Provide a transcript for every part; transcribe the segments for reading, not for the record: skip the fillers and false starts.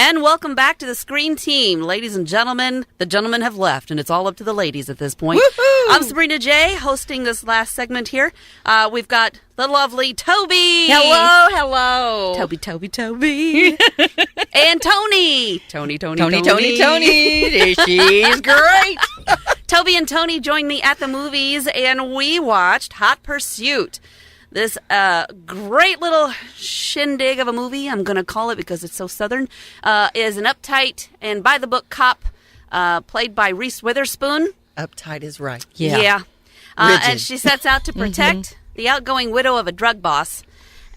And welcome back to the Screen Team. Ladies and gentlemen, the gentlemen have left, and it's all up to the ladies at this point. Woohoo! I'm Sabrina J, hosting this last segment here. We've got the lovely Toby. Hello. Toby. And Tony. Tony. She's great. Toby and Tony joined me at the movies, and we watched Hot Pursuit. This great little shindig of a movie, I'm going to call it because it's so southern, is an uptight and by-the-book cop played by Reese Witherspoon. Uptight is right. Yeah. And she sets out to protect the outgoing widow of a drug boss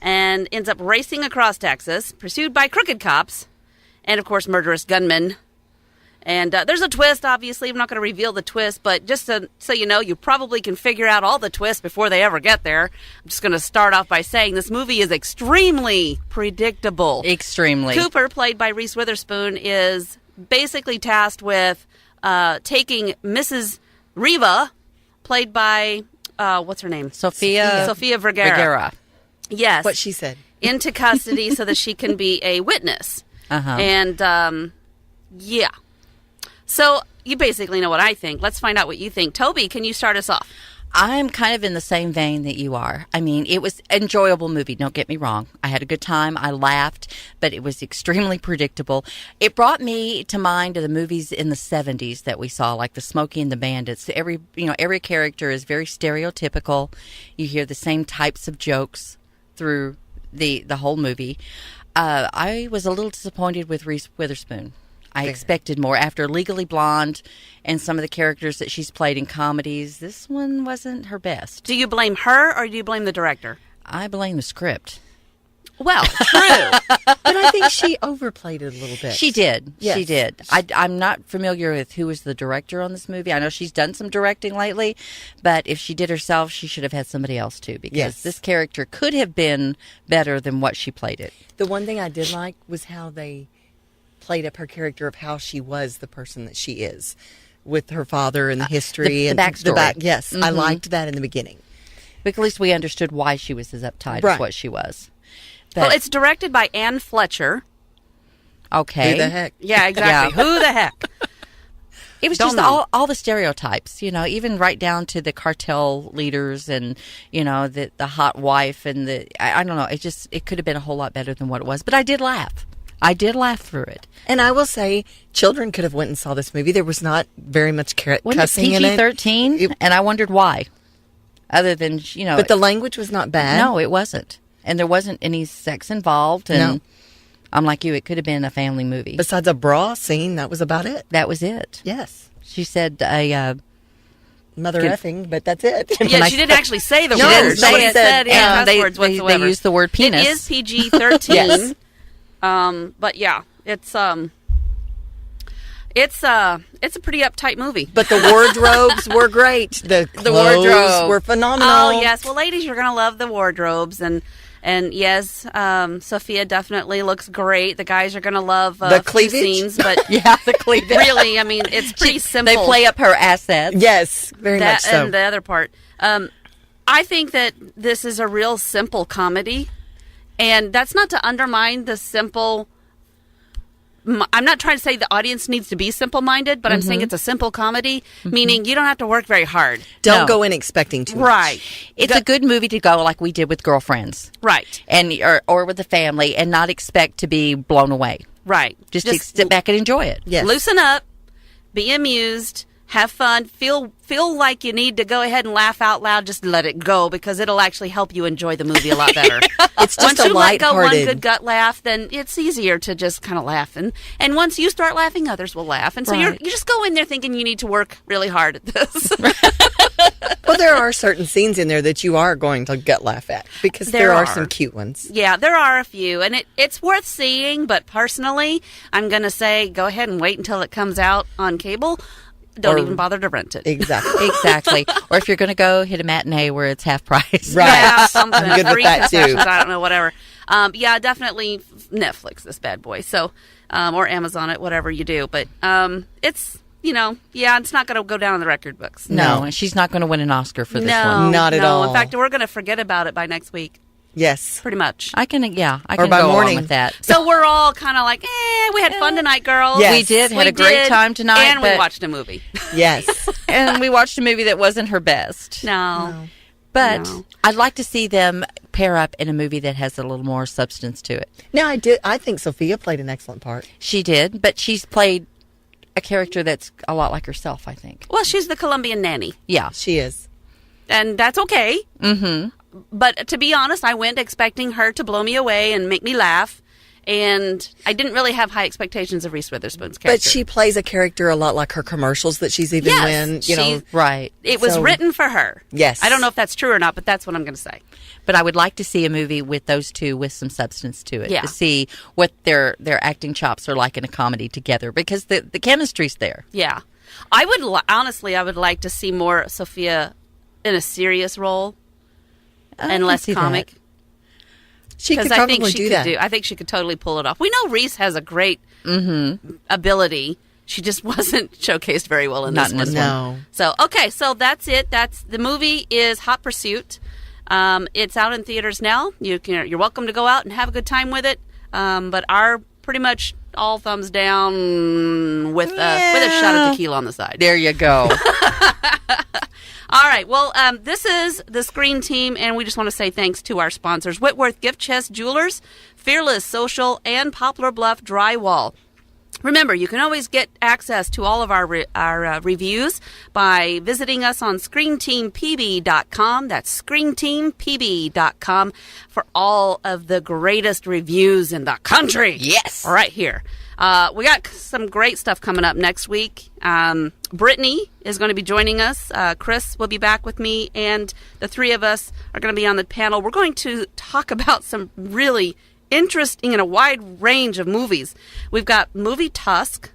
and ends up racing across Texas, pursued by crooked cops and, of course, murderous gunmen. And there's a twist, obviously. I'm not going to reveal the twist, but just so you know, you probably can figure out all the twists before they ever get there. I'm just going to start off by saying this movie is extremely predictable. Extremely. Cooper, played by Reese Witherspoon, is basically tasked with taking Mrs. Riva, played by, what's her name? Sofia Vergara. Yes. What she said. Into custody so that she can be a witness. And, yeah. So you basically know what I think. Let's find out what you think. Toby, can you start us off? I'm kind of in the same vein that you are. I mean, it was an enjoyable movie. Don't get me wrong. I had a good time. I laughed, but it was extremely predictable. It brought me to mind of the movies in the 70s that we saw, like the Smokey and the Bandits. Every character is very stereotypical. You hear the same types of jokes through the whole movie. I was a little disappointed with Reese Witherspoon. I expected more. After Legally Blonde and some of the characters that she's played in comedies, this one wasn't her best. Do you blame her or do you blame the director? I blame the script. Well, true. But I think she overplayed it a little bit. She did. Yes. She did. I'm not familiar with who was the director on this movie. I know she's done some directing lately, but if she did herself, she should have had somebody else too, because this character could have been better than what she played it. The one thing I did like was how they played up her character of how she was the person that she is with her father and the history the and backstory. Yes, I liked that in the beginning. But at least we understood why she was as uptight as what she was. But, well, it's directed by Anne Fletcher. Okay. Who the heck? Yeah, exactly. Who the heck? It was just all the stereotypes, even right down to the cartel leaders and, the hot wife and I don't know. It could have been a whole lot better than what it was. But I did laugh. I did laugh through it. And I will say, children could have went and saw this movie. There was not very much cussing in it. PG-13, and I wondered why. Other than, But the language was not bad. No, it wasn't. And there wasn't any sex involved. And No. I'm like you, it could have been a family movie. Besides a bra scene, that was about it. That was it. Yes. She said Mother effing, but that's it. Yeah, she didn't actually say the No, word. she didn't Said cuss they, words they, whatsoever. they used the word penis. It is PG-13. Yes. But yeah, it's a pretty uptight movie. But the wardrobes were great. The clothes wardrobe were phenomenal. Oh yes, well, ladies, you're gonna love the wardrobes, and yes, Sofia definitely looks great. The guys are gonna love the cleavage scenes, but yeah, the cleavage. Really, I mean, it's pretty simple. They play up her assets. Yes, very much so. And the other part, I think that this is a real simple comedy. And that's not to undermine the simple. I'm not trying to say the audience needs to be simple-minded, but I'm saying it's a simple comedy, meaning you don't have to work very hard. Don't go in expecting too much. Right. It's a good movie to go like we did with Girlfriends. Right. And or with the family and not expect to be blown away. Right. Just sit back and enjoy it. Yes. Loosen up, be amused, have fun, feel like you need to go ahead and laugh out loud. Just let it go, because it'll actually help you enjoy the movie a lot better. It's just once a you let go one lighthearted. good gut laugh, then it's easier to just kind of laugh, and once you start laughing, others will laugh, and so you just go in there thinking you need to work really hard at this. Well, there are certain scenes in there that you are going to gut laugh at, because there are some cute ones. Yeah, there are a few, and it's worth seeing, but personally, I'm going to say go ahead and wait until it comes out on cable. Don't even bother to rent it. Exactly. Exactly. Or if you're going to go, hit a matinee where it's half price. Right. Yeah, something. I'm good with Free that, too. concessions, I don't know, whatever. Yeah, definitely Netflix this bad boy. So, or Amazon it, whatever you do. But it's, it's not going to go down in the record books. No, and she's not going to win an Oscar for this one. Not at all. In fact, we're going to forget about it by next week. Yes. pretty much. I can Or go by along morning. with that. So we're all kind of like, we had fun tonight, girls. Yes. We did, had We a great did, time tonight, and we but- watched a movie. Yes. And we watched a movie that wasn't her best. No. But No. I'd like to see them pair up in a movie that has a little more substance to it. No, I think Sofia played an excellent part. She did, but she's played a character that's a lot like herself, I think. Well, she's the Colombian nanny, Yeah. She is. and that's okay. Mm-hmm. But to be honest, I went expecting her to blow me away and make me laugh, and I didn't really have high expectations of Reese Witherspoon's character. But she plays a character a lot like her commercials that she's even Yes, in. You know, she's- Right. It was So- written for her. Yes. I don't know if that's true or not, but that's what I'm going to say. But I would like to see a movie with those two with some substance to it. Yeah. To see what their acting chops are like in a comedy together, because the chemistry's there. Yeah. I would honestly, I would like to see more Sofia in a serious role I and can less see that. comic. she could Because I probably think she do could that. do. I think she could totally pull it off. We know Reese has a great ability. She just wasn't showcased very well in Not this in one. this No. So okay, so that's it. That's the movie is Hot Pursuit. It's out in theaters now. You're welcome to go out and have a good time with it. But our pretty much all thumbs down with a shot of tequila on the side. There you go. All right. Well, this is the Screen Team, and we just want to say thanks to our sponsors, Whitworth Gift Chest Jewelers, Fearless Social, and Poplar Bluff Drywall. Remember, you can always get access to all of our reviews by visiting us on ScreenTeamPB.com. That's ScreenTeamPB.com for all of the greatest reviews in the country. Yes. Right here. We got some great stuff coming up next week. Brittany is going to be joining us. Chris will be back with me, and the three of us are going to be on the panel. We're going to talk about some really interesting and a wide range of movies. We've got movie Tusk.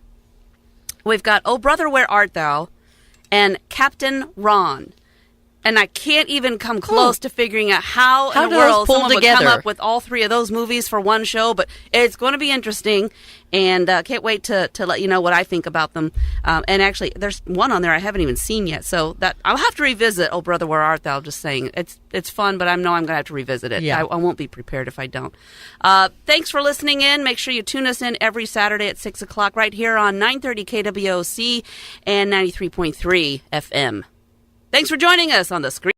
We've got Oh Brother, Where Art Thou? And Captain Ron. And I can't even come close to figuring out how How in do the those world pull someone would come together? up with all three of those movies for one show, but it's going to be interesting, and can't wait to let you know what I think about them. And actually, there's one on there I haven't even seen yet, so that I'll have to revisit Oh Brother, Where Art Thou? Just saying. It's fun, but I know I'm going to have to revisit it. Yeah. I won't be prepared if I don't. Thanks for listening in. Make sure you tune us in every Saturday at 6 o'clock right here on 930 KWOC and 93.3 FM. Thanks for joining us on the Screen.